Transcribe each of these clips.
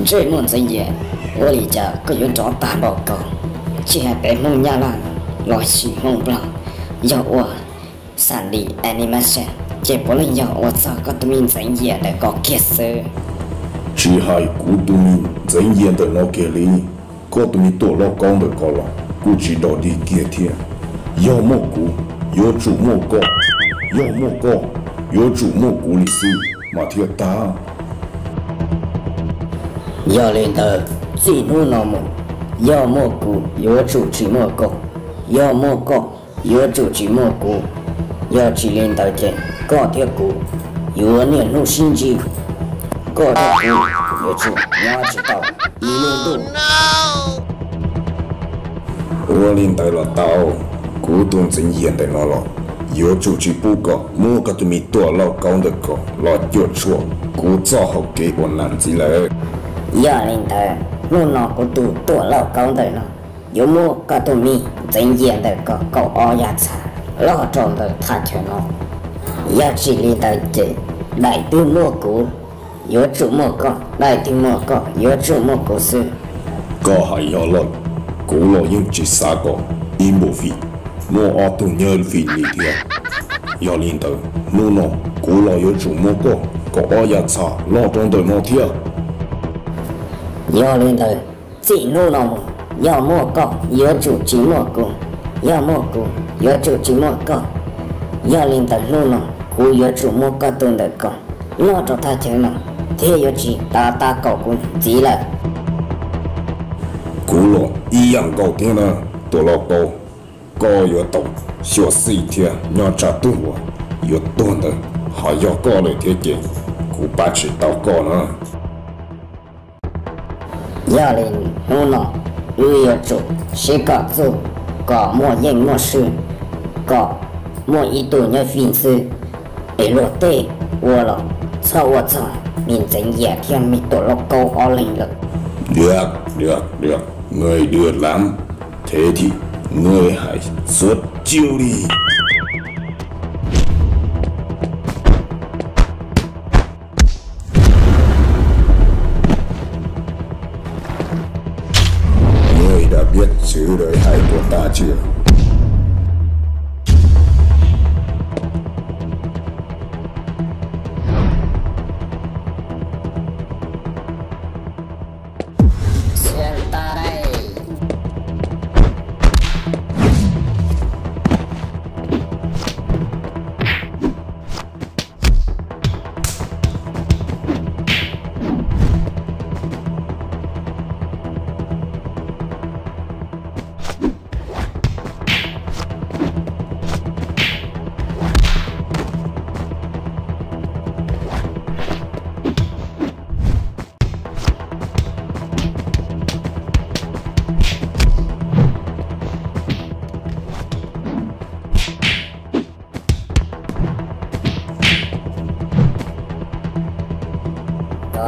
这梦真也，我里家各有找大报告，这还被梦压了，老许梦不了，要我三里animation，这不能要我找个对面真也的个解释。只係古對面怎樣的老嘅你，嗰對面多老講的個啦，估知道你幾天，要麼古，要做麼個，要麼個，要做麼古歷史，馬天打。要領導自怒腦目，要麼古，要做只麼個，要麼個，要做只麼古，要只領導嘅個條古，要念入心機。个的股有主，你要知道一路路。我领导了到，股东真严的了，有主去不搞，莫个对面多老讲的搞，老就错，股早好给我难起来。要领导，我那股都多老讲的了，有莫个对面真严的个搞熬牙茶，老装的他全了，要去领导这来对莫股。有主莫个，来听莫个，有主莫故事。个系有咯，古老用只三个，一无费，莫阿都鸟费你听。要领导，莫喏，古老有主莫个，个阿也差，老装对莫听。要领导，自怒了莫，要莫个，有主只莫个，要莫个，有主只莫个，要领导怒了，古有主莫个懂得个，老着他听了。天有只大大高官急了，古老一样高点了，多老高，高有多，小事一天要扎对我，有多的还要高了天点，古把持到高了。要领我呢，又要做，谁搞做，搞莫言莫事，搞莫一度要粉丝，一落地我了，操我操！面整夜天咪多落高我零了。略，người đưa lắm, thế thì người hãy xuất chiêu đi. Người đã biết sự đời hay của ta chưa?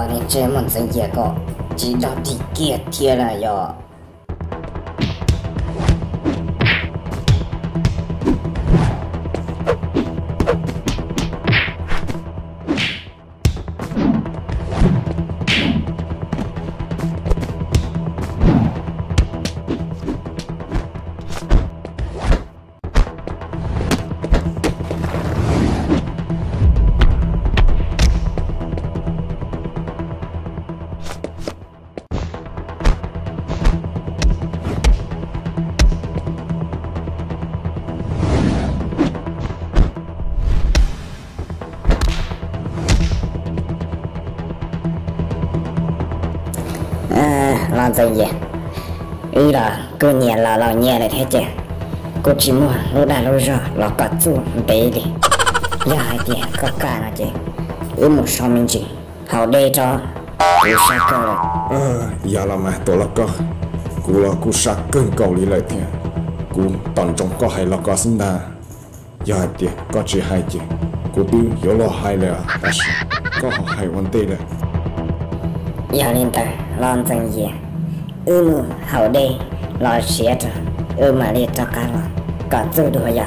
你这么真也个，知道你给贴了哟。làm gì vậy? Ý là cứ nhẹ là nhẹ này thế chứ. Cô chỉ muốn lúc đã lúc rồi là cả chú bé đi. Giờ hai tiền có cả là chứ. Ý một số mình chỉ hậu đây cho cô sát cơ rồi. Giờ là mà tôi là có cô là cô sát cơn cầu lý lại tiền. Cô toàn trong có hay là có sinh đà. Giờ hai tiền có chỉ hai chứ. Cô biết yếu lo hai là ta sẽ có hai vấn đề là. Giờ lên tới làm gì? Hậu đây lo xé rồi mà liệt cho cả rồi cả chú đùa giờ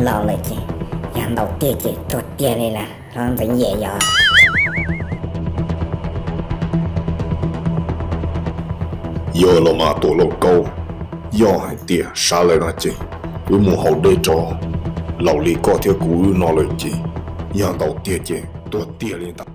lâu lại chị nhà đầu tiên chị tuột tiền này là làm gì vậy giờ giờ là mà tổ lộc câu giờ hay tiệt xa lại nó chị với một hậu đây cho lão lý có theo cú nó lời chị giờ đầu tiệt chị tôi tiệt lên ta